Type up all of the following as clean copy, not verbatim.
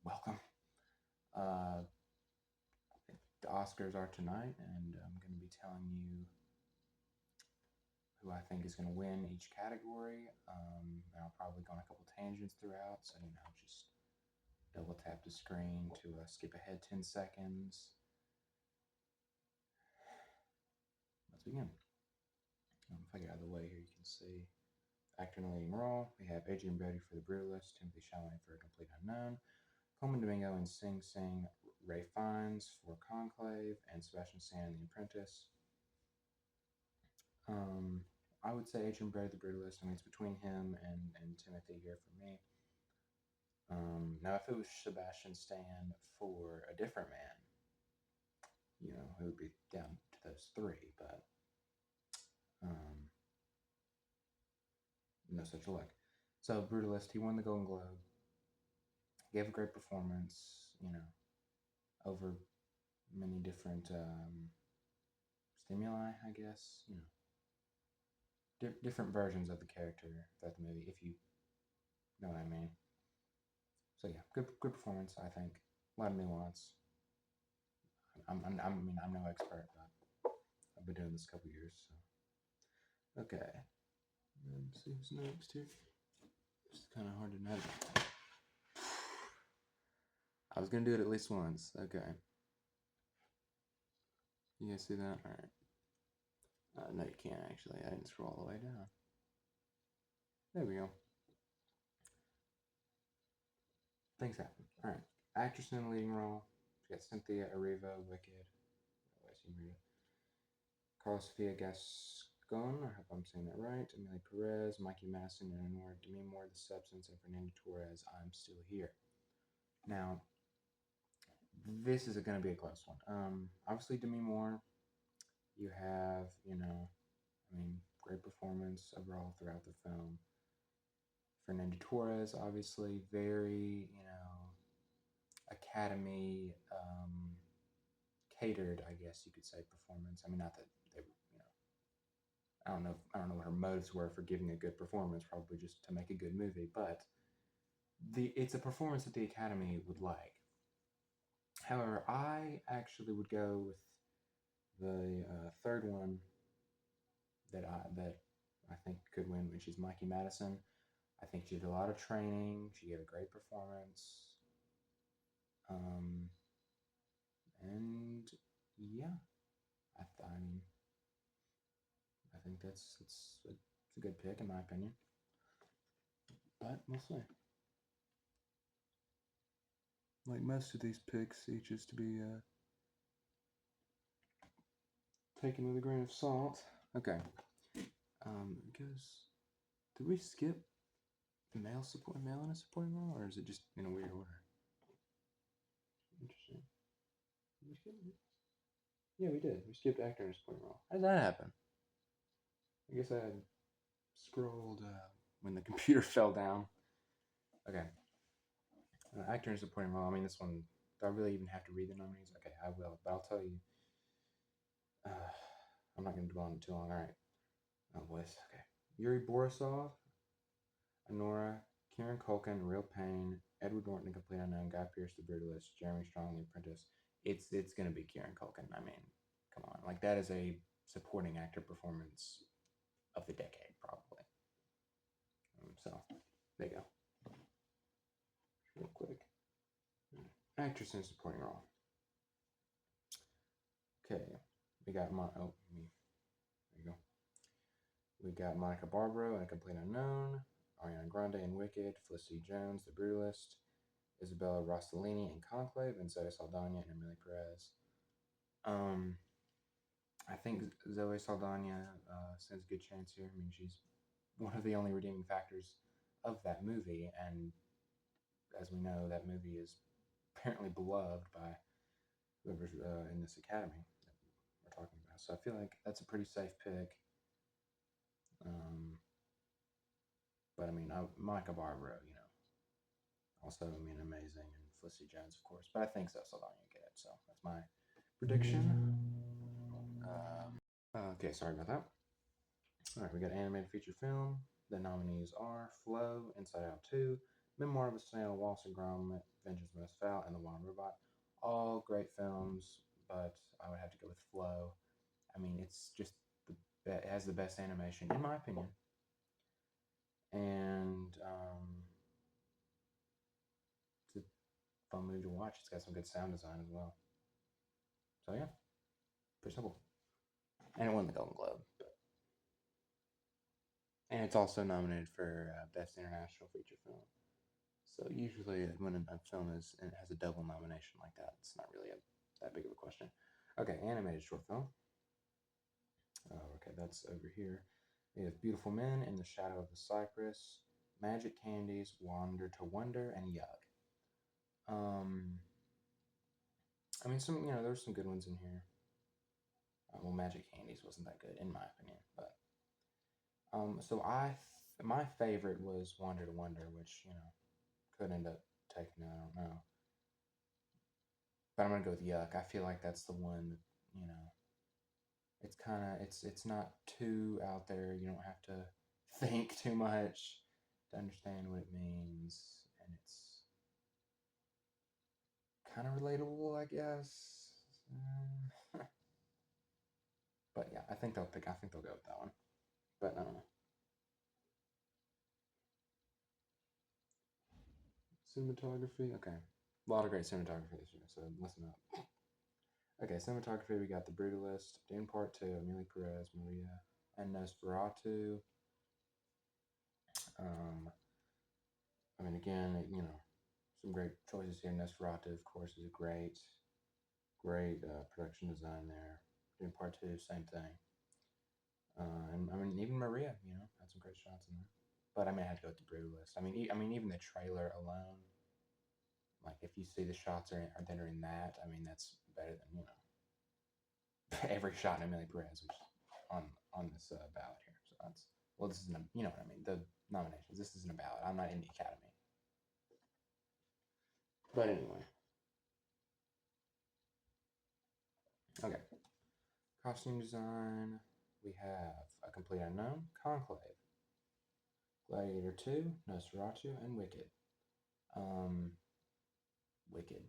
welcome. Uh, the Oscars are tonight, and I'm going to be telling you who I think is going to win each category. And I'll probably go on a couple tangents throughout, so just double tap the screen to skip ahead 10 seconds. Let's begin. If I get out of the way here, you can see actor in the leading role. We have Adrian Brody for The Brutalist, Timothy Chalamet for A Complete Unknown, Coleman Domingo and Sing Sing, Ray Fiennes for Conclave, and Sebastian Stan in The Apprentice. I would say Adrian Brody, The Brutalist. I mean, it's between him and Timothy here for me. Now, if it was Sebastian Stan for a different man, it would be down to those three, but um, no such luck. So, Brutalist, he won the Golden Globe, gave a great performance, over many different stimuli, I guess, different versions of the character throughout the movie, if you know what I mean. So yeah, good performance, I think. A lot of nuance. I'm no expert, but I've been doing this a couple years, so okay. Let's see who's next here. It's kind of hard to know. I was gonna do it at least once. Okay. You guys see that? All right. No, you can't actually. I didn't scroll all the way down. There we go. Things happen. All right. Actress in the leading role. We got Cynthia Erivo, Wicked. Carla Sofia Gascon, I hope I'm saying that right. Amelia Perez, Mikey Madison, and Honora Demi Moore, The Substance, and Fernando Torres, I'm Still Here. Now, this is going to be a close one. Obviously, Demi Moore, you have, great performance overall throughout the film. Fernando Torres, obviously, very, Academy catered, I guess you could say, performance. I mean, not that they were, I don't know what her motives were for giving a good performance, probably just to make a good movie, but it's a performance that the Academy would like. However, I actually would go with the third one that I think could win, which is Mikey Madison. I think she did a lot of training. She gave a great performance. And yeah, I mean, I think it's a good pick in my opinion. But we'll see. Like most of these picks, each is to be taken with a grain of salt. Okay. Because did we skip male in a supporting role, or is it just in a weird order? Interesting. Did we skip it? Yeah, we did. We skipped actor in a supporting role. How did that happen? I guess I had scrolled when the computer fell down. Okay. Actor in a supporting role. I mean, this one. Do I really even have to read the nominees? Okay, I will, but I'll tell you. I'm not going to dwell on it too long. All right. Oh, boys. Okay. Yuri Borisov, Honora, Kieran Culkin, Real Pain, Edward Norton, Complete Unknown, Guy Pearce, The Brutalist, Jeremy Strong, The Apprentice. It's going to be Kieran Culkin. I mean, come on. Like, that is a supporting actor performance of the decade, probably. So, there you go. Real quick. Actress in a supporting role. Okay. We got there you go. We got Monica Barbaro in A Complete Unknown, Ariana Grande in Wicked, Felicity Jones, The Brutalist, Isabella Rossellini in Conclave, and Zoe Saldana and Amelia Perez. I think Zoe Saldana stands a good chance here. I mean, she's one of the only redeeming factors of that movie, and as we know, that movie is apparently beloved by whoever's in this academy that we're talking about. So I feel like that's a pretty safe pick. But I mean, Monica Barbaro, also, I mean, amazing, and Felicity Jones, of course. But I think Zoe Saldana will get it. So that's my prediction. Okay, sorry about that. All right, we got animated feature film. The nominees are Flow, Inside Out 2, Memoir of a Snail, Wallace and Gromit, Vengeance Most Foul, and The Wild Robot. All great films, but I would have to go with Flow. I mean, it's just it has the best animation in my opinion, and it's a fun movie to watch. It's got some good sound design as well. So yeah, pretty simple. And it won the Golden Globe. And it's also nominated for Best International Feature Film. So usually when a film has a double nomination like that, it's not really that big of a question. Okay, animated short film. Okay, that's over here. We have Beautiful Men, In the Shadow of the Cypress, Magic Candies, Wander to Wonder, and Yuck. I mean, there's some good ones in here. Well, Magic Candies wasn't that good in my opinion, but so my favorite was Wander to Wonder, which could end up taking it. I don't know, but I'm gonna go with Yuck. I feel like that's the one that it's kind of it's not too out there. You don't have to think too much to understand what it means, and it's kind of relatable, I guess. But yeah, I think they'll pick. I think they'll go with that one. But cinematography. Okay, a lot of great cinematography this year. So listen up. Okay, cinematography. We got The Brutalist, Dune Part Two, Amelie Perez, Maria, and Nosferatu. Um, I mean, again, some great choices here. Nosferatu, of course, is a great production design there. Dune Part Two, same thing. And I mean, even Maria, had some great shots in there. But I mean, I had to go with The Brutalist. I mean, even the trailer alone, like if you see the shots that are in that, I mean, that's better than every shot in Amelie Perez, which on this ballot here. So that's this isn't you know what I mean. The nominations. This isn't a ballot. I'm not in the Academy. But anyway, okay. Costume design. We have A Complete Unknown, Conclave, Gladiator 2, Nosferatu, and Wicked. Wicked.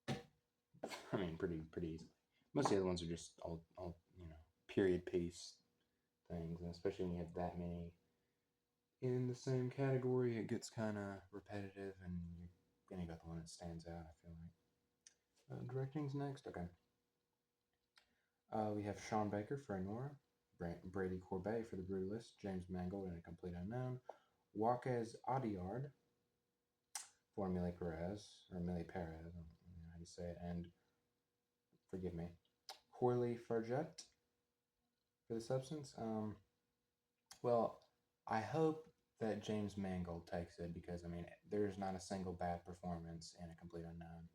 I mean, pretty easily. Most of the other ones are just all period piece things, and especially when you have that many in the same category, it gets kind of repetitive, and you're gonna go the one that stands out. I feel like directing's next. Okay. We have Sean Baker for Anora, Brady Corbet for The Brutalist, James Mangold in A Complete Unknown, Joaquez Audiard for Amelie Perez, or Amelie Perez, I don't know how you say it, and forgive me, Horley Fargette for The Substance. Well, I hope that James Mangold takes it because, I mean, there's not a single bad performance in A Complete Unknown.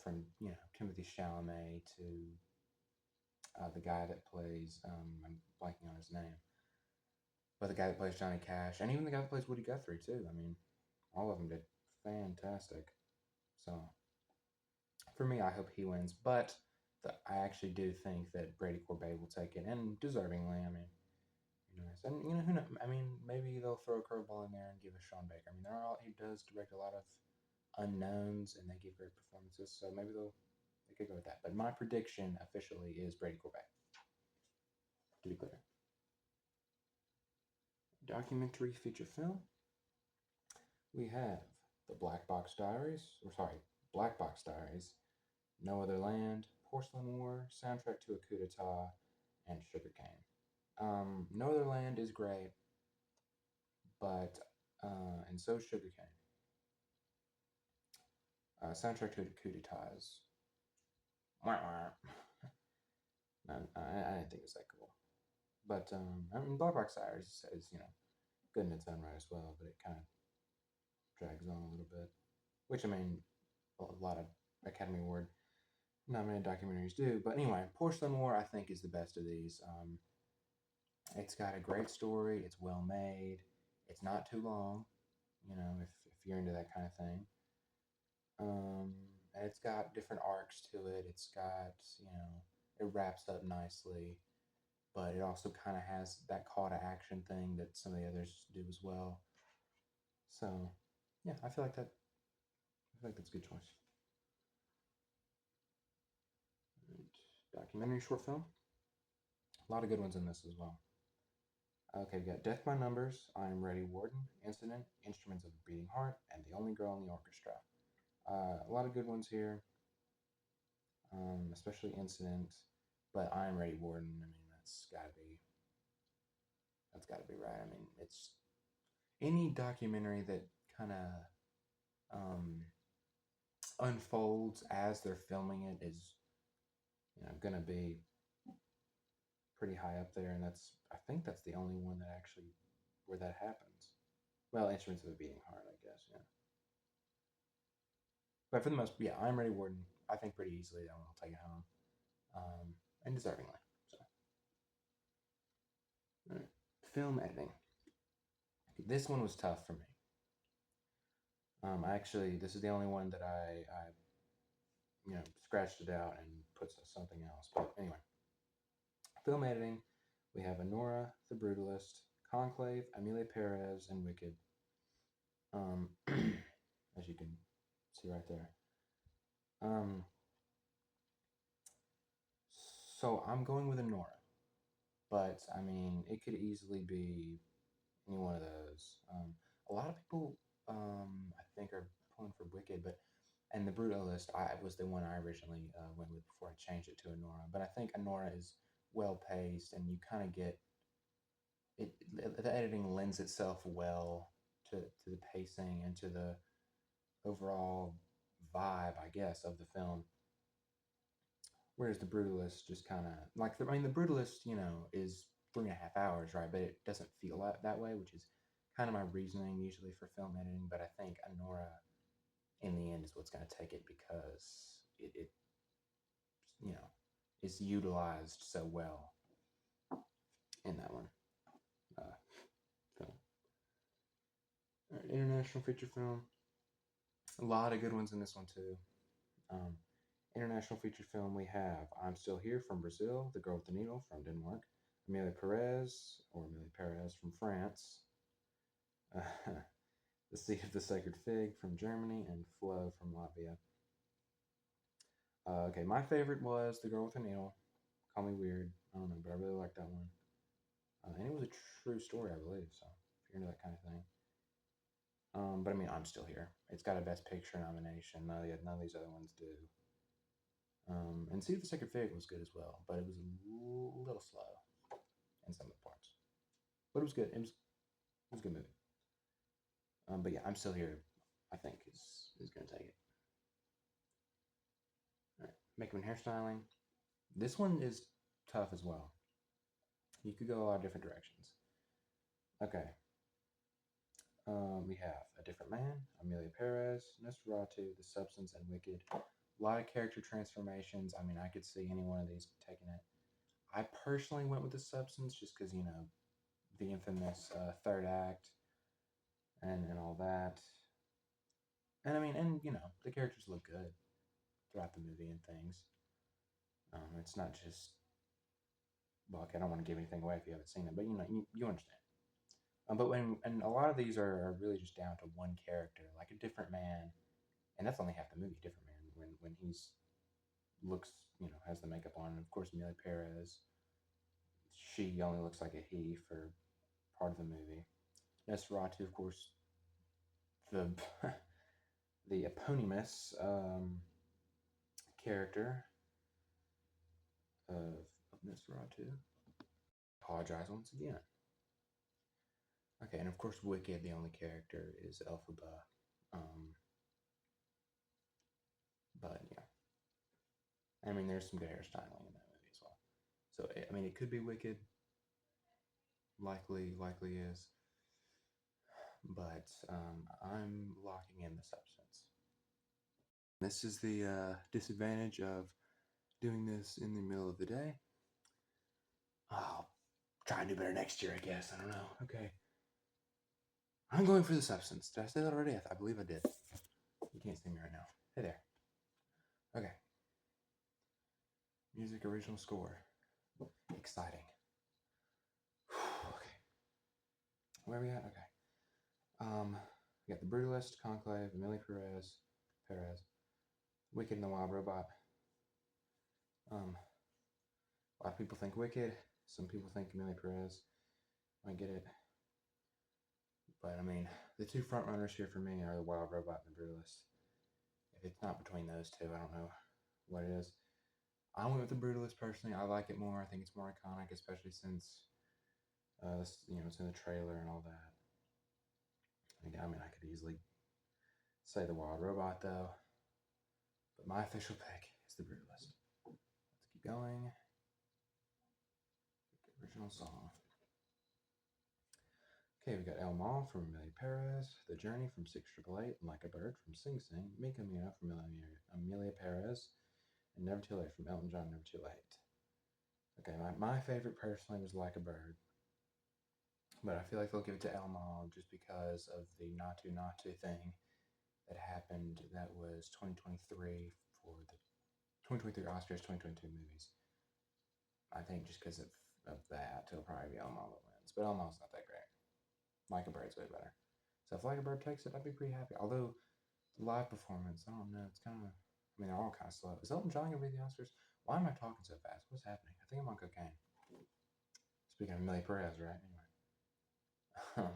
From, Timothy Chalamet to the guy that plays, I'm blanking on his name, but the guy that plays Johnny Cash, and even the guy that plays Woody Guthrie, too. I mean, all of them did fantastic. So, for me, I hope he wins, but I actually do think that Brady Corbet will take it, and deservingly. I mean, and who knows? I mean, maybe they'll throw a curveball in there and give us Sean Baker. I mean, he does direct a lot of unknowns, and they give great performances, so maybe they could go with that. But my prediction officially is Brady Corbet. To be clear, documentary feature film. We have the Black Box Diaries, Black Box Diaries, No Other Land, Porcelain War, Soundtrack to a Coup d'etat, and Sugarcane. No Other Land is great, but and so is Sugarcane. Soundtrack to a Coup d'etat is I didn't think it was that cool. But I mean, Black Box Diaries is good in its own right as well, but it kind of drags on a little bit, which I mean, a lot of Academy Award nominated documentaries do. But anyway, Porcelain War I think is the best of these. It's got a great story. It's well made. It's not too long. If you're into that kind of thing. And it's got different arcs to it. It's got it wraps up nicely, but it also kind of has that call to action thing that some of the others do as well. So, yeah, I feel like that's a good choice. Right. Documentary short film. A lot of good ones in this as well. Okay, we got Death by Numbers, I Am Ready Warden, Incident, Instruments of a Beating Heart, and The Only Girl in the Orchestra. A lot of good ones here, especially Incident, but I Am Ready Warden, I mean, that's gotta be right. I mean, it's any documentary that kind of unfolds as they're filming it is, gonna be pretty high up there, and I think that's the only one that actually where that happens. Well, Instruments of a Beating Heart, I guess, yeah. But for the most, yeah, I'm Ready Warden. I think pretty easily that one will take it home, and deservingly. So, all right. Film editing. This one was tough for me. Actually, this is the only one that I scratched it out and put something else. But anyway, film editing. We have Anora, The Brutalist, Conclave, Amelia Perez, and Wicked. As you can see right there. So I'm going with Anora, but I mean, it could easily be any one of those. A lot of people, I think, are pulling for Wicked, and The Brutalist was the one I originally went with before I changed it to Anora. But I think Anora is well paced, and you kind of get it. The editing lends itself well to the pacing and to the overall vibe, I guess, of the film. Whereas The Brutalist just kind of the Brutalist, is 3.5 hours, right? But it doesn't feel that way, which is kind of my reasoning usually for film editing. But I think Anora, in the end, is what's going to take it because it is utilized so well in that one. Film. All right, international feature film. A lot of good ones in this one too. Um, International feature film, we have I'm Still Here from Brazil, The Girl with the Needle from Denmark, Amelia Perez from France, uh, The Seed of the Sacred Fig from Germany, and Flow from Latvia. Okay, my favorite was The Girl with the Needle. Call me weird, I don't know, but I really liked that one. And it was a true story, I believe, so if you're into that kind of thing. But I mean, I'm Still Here. It's got a Best Picture nomination. None of these other ones do. And Seed of the Sacred Fig was good as well, but it was a little slow in some of the parts. But it was good. It was a good movie. But yeah, I'm Still Here, I think, is going to take it. All right. Makeup and hairstyling. This one is tough as well. You could go a lot of different directions. Okay. We have A Different Man, Amelia Perez, Nosferatu, The Substance, and Wicked. A lot of character transformations. I mean, I could see any one of these taking it. I personally went with The Substance just because, the infamous third act and all that. And I mean, the characters look good throughout the movie and things. It's not just, well, okay, I don't want to give anything away if you haven't seen it, but you understand. But and a lot of these are really just down to one character, like A Different Man, and that's only half the movie. Different Man, when he's looks, has the makeup on, and of course Amelia Perez, she only looks like a he for part of the movie. Nosferatu, of course, the the eponymous character of Nosferatu. Apologize once again. Okay, and of course, Wicked, the only character, is Elphaba. But yeah, I mean, there's some good hairstyling in that movie as well. So I mean, it could be Wicked. Likely is. But I'm locking in The Substance. This is the disadvantage of doing this in the middle of the day. I'll try and do better next year, I guess. I don't know. Okay. I'm going for The Substance. Did I say that already? I believe I did. You can't see me right now. Hey there. Okay. Music original score. Exciting. Okay. Where are we at? Okay. We got the Brutalist, Conclave, Amelia Perez, Wicked, and the Wild Robot. A lot of people think Wicked. Some people think Amelia Perez. I get it. But I mean, the two front runners here for me are the Wild Robot and the Brutalist. If it's not between those two, I don't know what it is. I went with the Brutalist personally. I like it more. I think it's more iconic, especially since it's in the trailer and all that. I mean, I could easily say the Wild Robot though, but my official pick is the Brutalist. Let's keep going. The original song. Okay, we got El Mal from Amelia Perez, The Journey from 688, Like a Bird from Sing Sing, Mika Mia from Amelia Perez, and Never Too Late from Elton John, Never Too Late. Okay, my favorite personally was Like a Bird, but I feel like they'll give it to El Mal just because of the Natu Natu thing that happened. That was 2023 for the 2023 Oscars, 2022 movies. I think just because of that, it'll probably be El Mal that wins, but El Mal's not that great. Like a Bird's way better. So if Like a Bird takes it, I'd be pretty happy. Although the live performance, I don't know, it's kind of, I mean, they're all kind of slow. Is Elton John going to be the Oscars? Why am I talking so fast? What's happening? I think I'm on cocaine. Speaking of Amelia Perez, right? Anyway.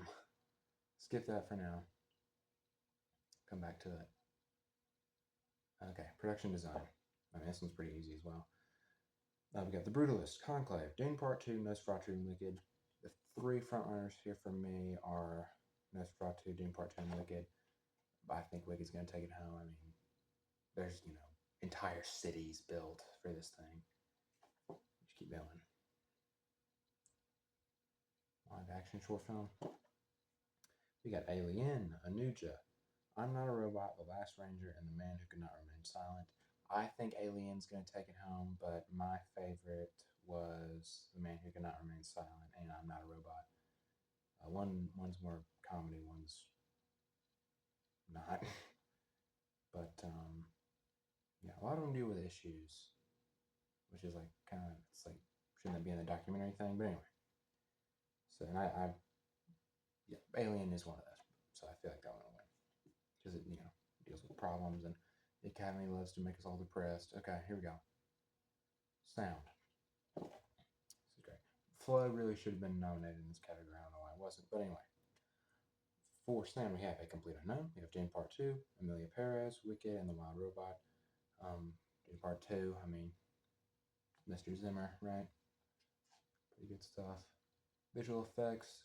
Skip that for now. Come back to it. Okay, production design. I mean, this one's pretty easy as well. We got The Brutalist, Conclave, Dune Part 2, Nosferatu, and Wicked. The three frontrunners here for me are Nosferatu, Dune Part 2, and Wicked. But I think Wicked's going to take it home. I mean, there's, entire cities built for this thing. Just keep going. Live action short film. We got Alien, Anuja, I'm Not a Robot, The Last Ranger, and The Man Who Could Not Remain Silent. I think Alien's going to take it home, but my favorite was The Man Who Could Not Remain Silent and I'm Not a Robot. One's more comedy, one's not. But yeah, a lot of them deal with issues, which is like it's like shouldn't that be in the documentary thing? But anyway, so and yeah, Alien is one of those. So I feel like that one will win because it deals with problems and the Academy loves to make us all depressed. Okay, here we go. Sound. This is great. Flow really should have been nominated in this category. I don't know why it wasn't, but anyway. For sound, we have A Complete Unknown. We have Dune Part 2, Amelia Perez, Wicked, and The Wild Robot. Dune Part 2, I mean, Mr. Zimmer, right? Pretty good stuff. Visual effects.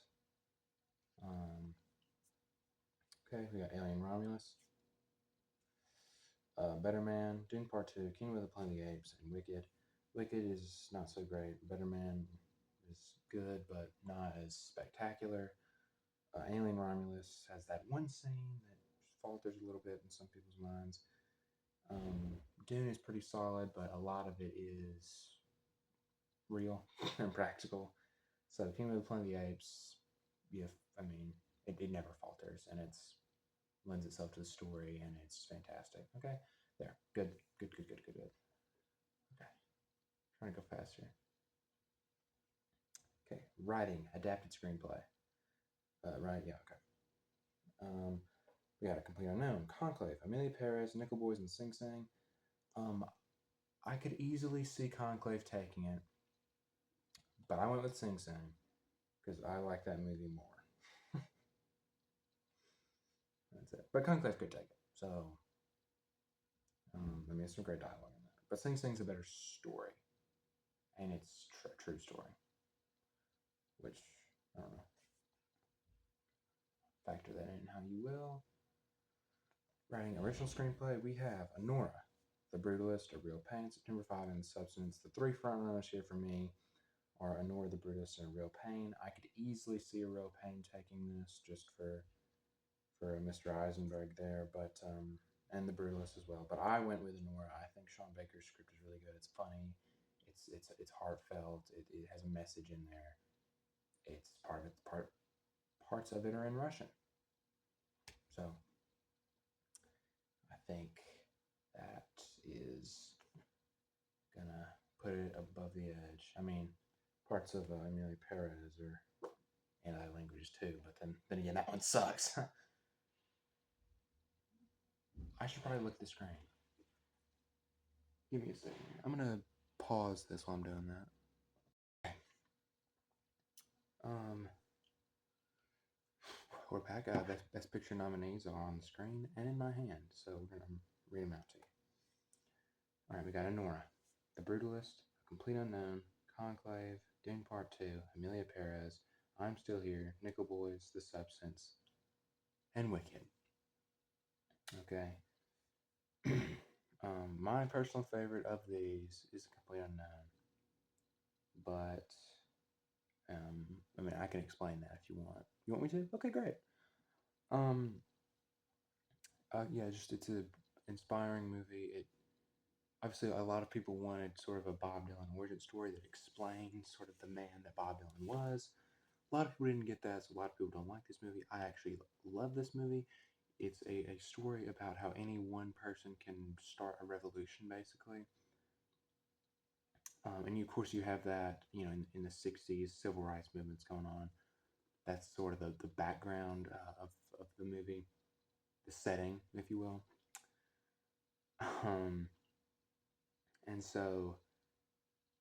Okay, we got Alien Romulus. Better Man, Dune Part 2, Kingdom of the Planet of the Apes, and Wicked. Wicked is not so great. Better Man is good, but not as spectacular. Alien Romulus has that one scene that falters a little bit in some people's minds. Dune is pretty solid, but a lot of it is real and practical. So Kingdom of the Planet of the Apes, it never falters, and it lends itself to the story, and it's fantastic. Okay, there, good. Okay, trying to go faster. Okay, writing, adapted screenplay. Right, yeah, okay. We got A Complete Unknown, Conclave, Amelia Perez, Nickel Boys, and Sing Sing. I could easily see Conclave taking it, but I went with Sing Sing because I like that movie more. That's it. But Conclave could take it. So, it's some great dialogue in that. But Sing Sing's a better story, and it's a true story, which I don't know. Factor that in how you will. Writing original screenplay, we have Anora, The Brutalist, A Real Pain, September 5, and The Substance. The three frontrunners here for me are Anora, The Brutalist, and A Real Pain. I could easily see A Real Pain taking this just for Mr. Eisenberg there, but and The Brutalist as well. But I went with Anora. I think Sean Baker's script is really good. It's funny. It's heartfelt. It has a message in there. It's parts of it are in Russian. So I think that is gonna put it above the edge. I mean, parts of Amelia Perez are anti-language too, but then again, that one sucks. I should probably look at the screen. Give me a second. I'm gonna pause this while I'm doing that. Okay. We're back. Best Picture nominees are on the screen and in my hand, so we're gonna read them out to you. All right, we got Anora, The Brutalist, A Complete Unknown, Conclave, Dune Part 2, Amelia Perez, I'm Still Here, Nickel Boys, The Substance, and Wicked. Okay. My personal favorite of these is A Complete Unknown, but I mean, I can explain that if you want. You want me to? Okay, great. Yeah, just it's a inspiring movie. It obviously a lot of people wanted sort of a Bob Dylan origin story that explains sort of the man that Bob Dylan was. A lot of people didn't get that, so a lot of people don't like this movie. I actually love this movie. It's a story about how any one person can start a revolution, basically. And of course, you have that, in the 60s, civil rights movements going on. That's sort of the background of the movie, the setting, if you will. And so,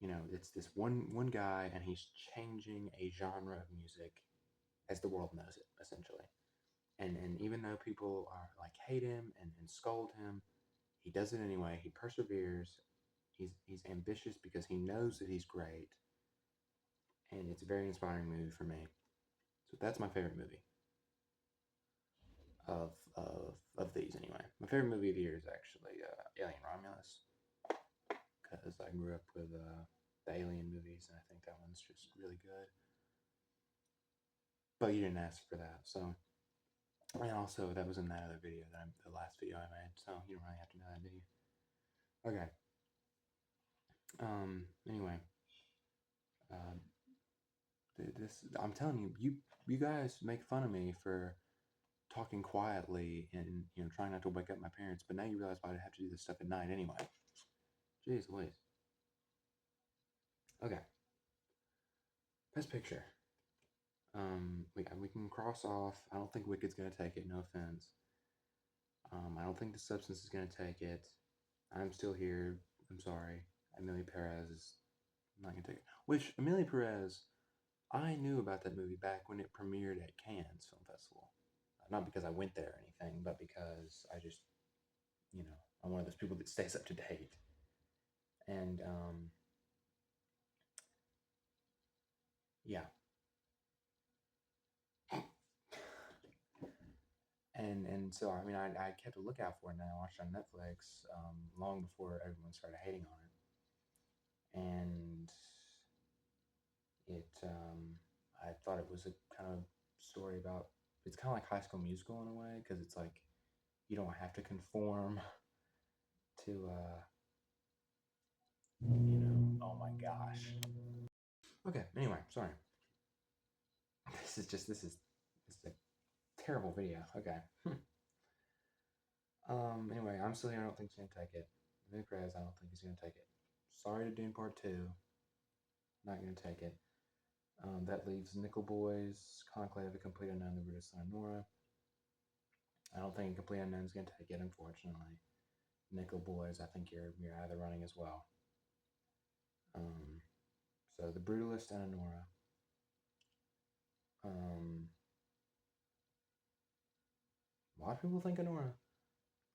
it's this one guy, and he's changing a genre of music as the world knows it, essentially. And even though people are like hate him and scold him, he does it anyway. He perseveres. He's ambitious because he knows that he's great, and it's a very inspiring movie for me. So that's my favorite movie of these anyway. My favorite movie of the year is actually Alien Romulus, because I grew up with the Alien movies, and I think that one's just really good. But you didn't ask for that, so. And also, that was in that other video the last video I made, so you don't really have to know that, do you? Okay. Anyway, uh, this I'm telling you guys make fun of me for talking quietly and trying not to wake up my parents, but now you realize why I have to do this stuff at night anyway. Jeez Louise. Okay. Best Picture. We can cross off. I don't think Wicked's gonna take it. No offense. I don't think The Substance is gonna take it. I'm Still Here. I'm sorry. Amelia Perez is not gonna take it. Which Amelia Perez, I knew about that movie back when it premiered at Cannes Film Festival. Not because I went there or anything, but because I just, I'm one of those people that stays up to date. And yeah. And so I mean I kept a lookout for it, and I watched it on Netflix long before everyone started hating on it. And it I thought it was a kind of story about, it's kind of like High School Musical in a way, because it's like you don't have to conform to oh my gosh. Okay, anyway, sorry. This is a terrible video. Okay. Anyway, I'm Still Here. I don't think he's gonna take it. Nick Perez, I don't think he's gonna take it. Sorry to Dune Part 2. Not gonna take it. That leaves Nickel Boys, Conclave, A Complete Unknown, The Brutalist, and Anora. I don't think A Complete Unknown is gonna take it, unfortunately. Nickel Boys, I think you're out of the running as well. So The Brutalist and Anora. A lot of people think Anora.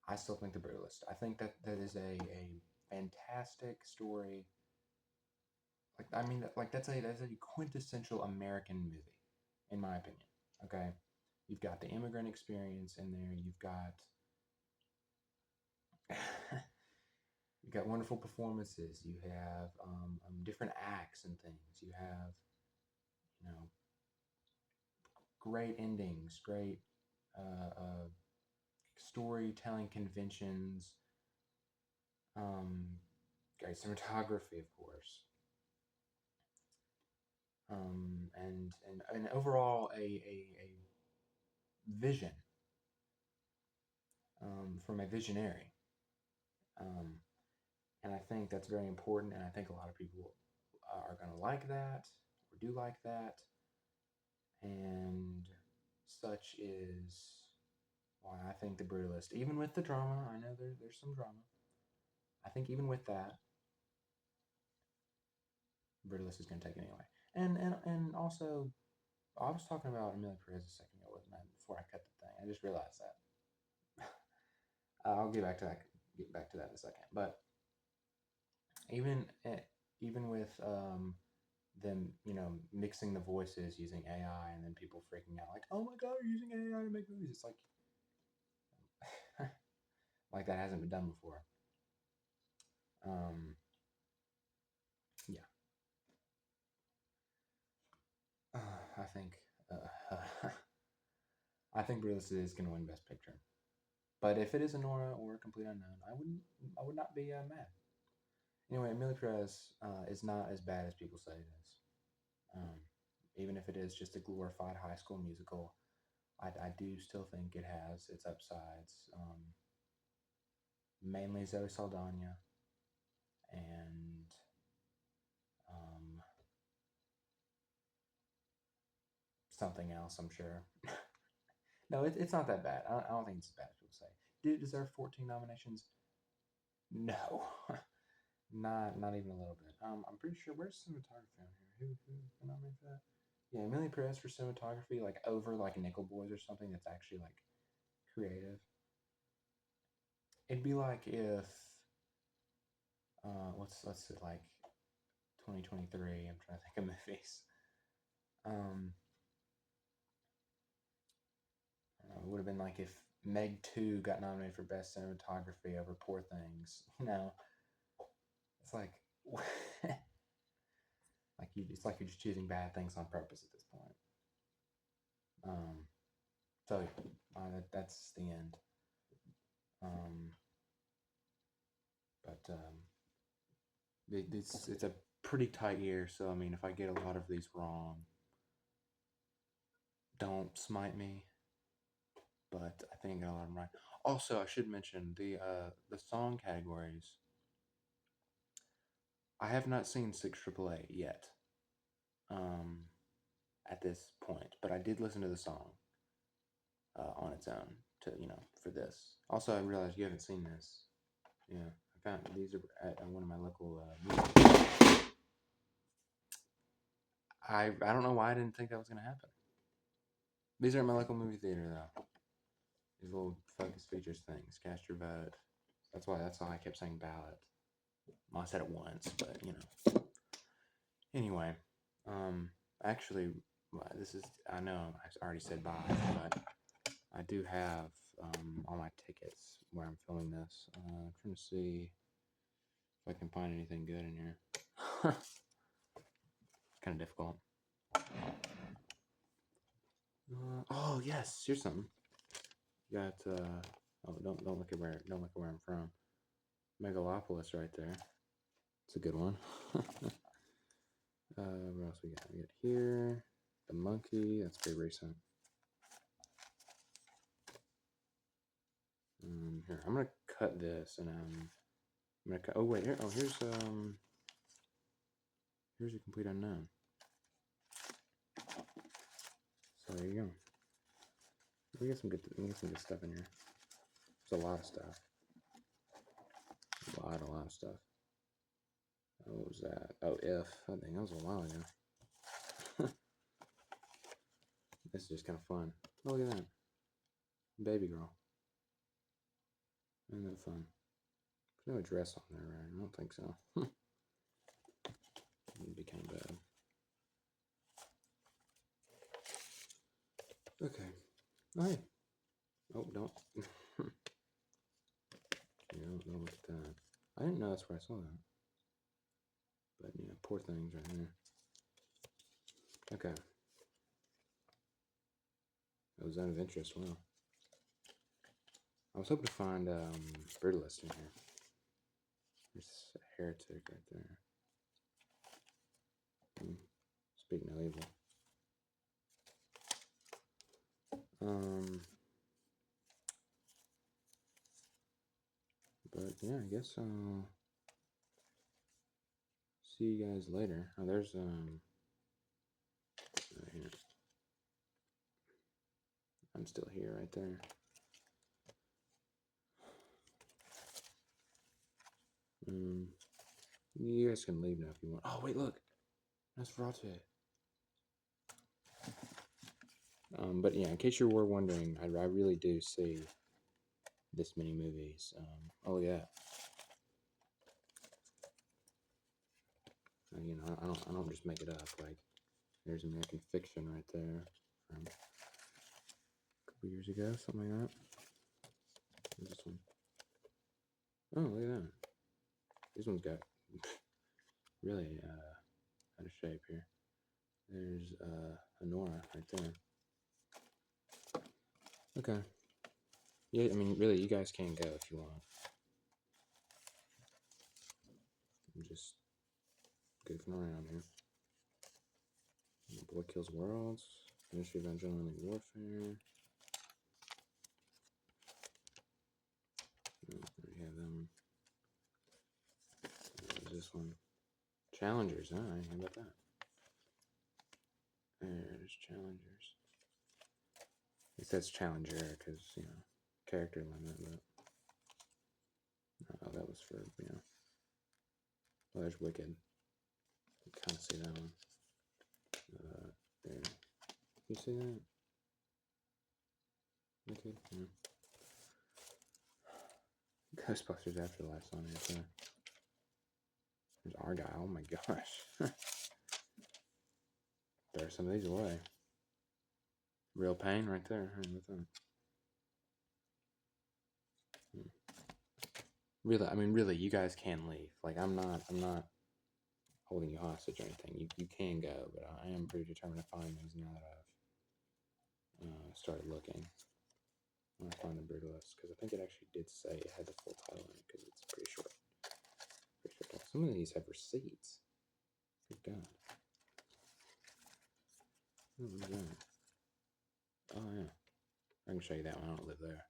I still think The Brutalist. I think that is a fantastic story. That's a quintessential American movie, in my opinion. Okay, you've got the immigrant experience in there. You've got you've got wonderful performances. You have different acts and things. You have great endings, great storytelling conventions, great cinematography, of course. And overall a vision from a visionary. And I think that's very important, and I think a lot of people are going to like that, or do like that, and such is why I think the Brutalist, even with the drama, I know there's some drama. I think even with that, Brutalist is going to take it anyway. And also, I was talking about Amelia Perez a second ago, wasn't I? Before I cut the thing, I just realized that. I'll get back to that. Get back to that in a second. But even even with them, mixing the voices using AI, and then people freaking out like, "Oh my God, you're using AI to make movies!" It's like, like that hasn't been done before. Yeah. I think I think Brutalist is going to win Best Picture. But if it is a Nora or a Complete Unknown, I would not be mad. Anyway, Amelia Perez is not as bad as people say it is. Even if it is just a glorified High School Musical, I do still think it has its upsides. Mainly Zoe Saldana and something else, I'm sure. No, it's not that bad. I don't think it's as bad as people say. Did it deserve 14 nominations? No. Not even a little bit. I'm pretty sure, where's cinematography on here? Who nominated for that? Yeah, Amelia Perez for cinematography, like over like Nickel Boys or something that's actually like creative. It'd be like if what's it like 2023? I'm trying to think of movies. It would have been like if Meg 2 got nominated for Best Cinematography over Poor Things. It's like it's like you're just choosing bad things on purpose at this point. So that's the end. It's a pretty tight year. So I mean, if I get a lot of these wrong, don't smite me. But I think I got a lot of them right. Also, I should mention the song categories. I have not seen 6AAA yet. At this point, but I did listen to the song on its own for this. Also, I realized you haven't seen this. Yeah, I found these are at one of my local movies. I don't know why I didn't think that was gonna happen. These are at my local movie theater though. These little focus features things. Cast your vote. That's why I kept saying ballot. Well, I said it once, but Anyway, actually, this is, I know I already said bye, but I do have all my tickets where I'm filming this. I'm trying to see if I can find anything good in here. It's kind of difficult. Oh yes, here's something. You got don't look at where I'm from. Megalopolis right there. It's a good one. What else we got? We got here the monkey. That's pretty recent. Here, I'm gonna cut this, and I'm gonna cut. Oh wait, here. Oh, here's a Complete Unknown. So there you go. We get some good stuff in here. There's a lot of stuff. A lot of stuff. Oh, what was that? Oh, If. I think that was a while ago. This is just kind of fun. Oh, look at that. Baby girl. Isn't that fun? There's no dress on there, right? I don't think so. It'd be kind of bad. Okay. Oh, hey. Oh, don't. Don't look at that. I didn't know that's where I saw that. But, yeah, Poor Things right there. Okay. That was Zone of Interest. Wow. I was hoping to find Brutalist in here. There's a Heretic right there. Speak no evil. But yeah, I guess I'll see you guys later. Oh, there's right here. I'm still here right there. You guys can leave now if you want. Oh wait, look, that's Frate. But yeah, in case you were wondering, I really do see this many movies. Oh, look at that. You know, I don't just make it up. Like, there's American Fiction right there from a couple years ago, something like that. Where's this one? Oh, look at that. This one's got really out of shape here. There's Honora right there. Okay. Yeah, I mean, really, you guys can go if you want. I'm just goofing around here. Boy Kills Worlds. Ministry of Angelic Warfare. Oh, we have them. There's this one. Challengers. All right, how about that? There's Challengers. It says Challenger because, you know, character limit, but that was for, you know. Oh, there's Wicked. You kind of see that one. There. You see that? Wicked? Yeah. Ghostbusters Afterlife on here, too. There's Argyle. Oh my gosh. Throw some of these away. Real Pain right there. With them. Really, I mean, really, you guys can leave. Like, I'm not holding you hostage or anything. You can go, but I am pretty determined to find these now that I've started looking. I want to find the Brutalist because I think it actually did say it had the full title in it because it's pretty short. Pretty short title. Some of these have receipts. Good God. What was that? Oh yeah, I can show you that one. I don't live there.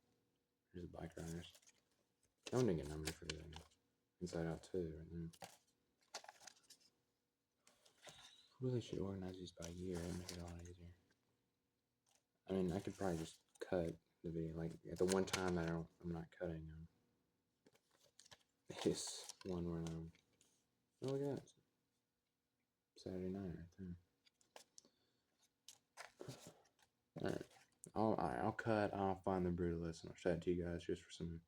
There's the Bike Riders. I didn't get numbers for today. Inside Out 2 right now. Really should organize these by year and make it a lot easier. I mean, I could probably just cut the video, like at the one time that I'm not cutting them. This one where oh, look at that. Saturday night right there. Alright, I'll cut. I'll find the Brutalist and I'll show it to you guys just for some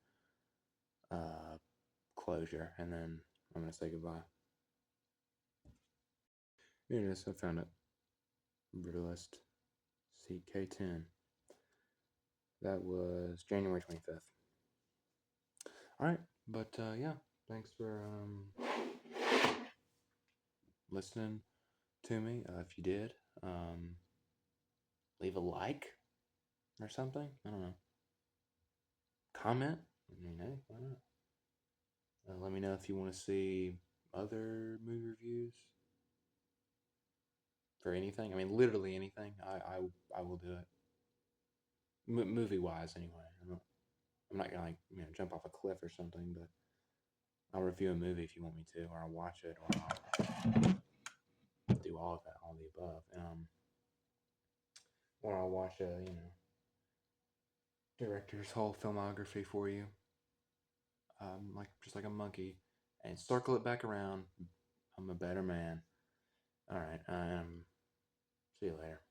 closure, and then I'm gonna say goodbye. Here it is. I found it. Brutalist CK10. That was January 25th. Alright, but yeah, thanks for listening to me. If you did, leave a like or something. I don't know. Comment. I mean, hey, why not? Let me know if you want to see other movie reviews for anything. I mean, literally anything. I will do it. Movie wise, anyway. I'm not gonna, like, you know, jump off a cliff or something, but I'll review a movie if you want me to, or I'll watch it, or I'll do all of that, all the above. Or I'll watch a, you know, director's whole filmography for you, like just like a monkey, and circle it back around. I'm a better man. All right. See you later.